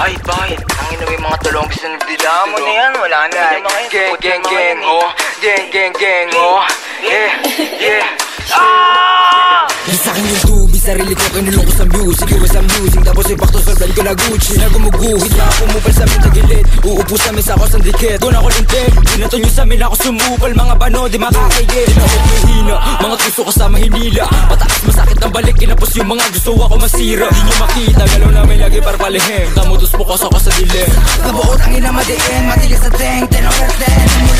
Bakit? Ang ina may mga tulong gusto nagdila mo na yan. Wala na yung mga yun. Gang, oh. Gang, oh. Yeah. Sa akin yung tubig, sarili ko kinulong ko sa music. Iwas ang music, tapos ipakto sa brand ko na Gucci. Nagumuguhit na ako mupal sa amin tagilid. Uupo sa amin sa ako sang dikit. Doon ako lintin, binato nyo sa amin ako sumupal. Mga bano, di makakigit. Di na ako mahina, mga tuso ka sa mahinila. Pataas masakit ang balik, kinapos yung mga gusto ako masira. Di nyo makita, galaw namin lagi para palihim. Tamutos po ko sa dilim. Nabuot ang ina madiin, matigas sa teng, 10 over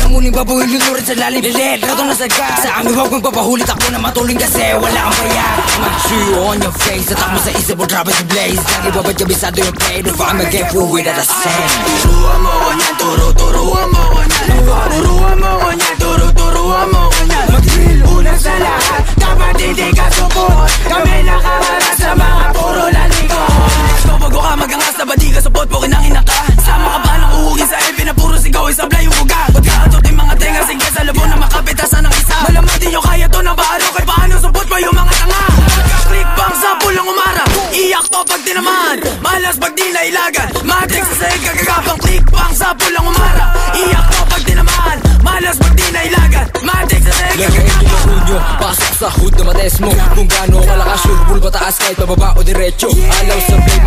10. Muling babuhin yung lurid sa lalim bilit. Rato na sagad, sa amin huwag magpapahulit ako na matuling kasi wala kang bayad. Shoe on your face, at mo sa isip mo drop it to blaze. Lagi babad kabisado yung play, if I'ma get through it at the same. Turuan mo ko niyan, turuan mo ko niyan. Turuan mo ko niyan, turuan mo ko niyan. Mag-drill, una sa lahat, dapat hindi ka supot. Kami nakawala sa mga puro lalikot. Bago ka magangas na ba di ka supot, po kinangina ka. Sama ka ba ng uhugin sa EP na puro sigaw, isablay yung buga. Ba't ka atot yung mga tenga, sige sa labo na makapitasan ng isa. Malamang di nyo kaya to na paano, kahit paano supot pa yung mga tanga. Click bang sa pulang umara, iyak to pag tinaman. Malas pag di nailagan, matik sa sahig kagagapang. Click bang sa pulang umara, iyak to pag tinaman. Malas pag di nailagan, matik sa sahig lagayin kagagapang. yung punyo, pasok sa hood na mates mo. Kung gaano kalakas yung bull pataas kahit bababa o diretso. Alaw sa play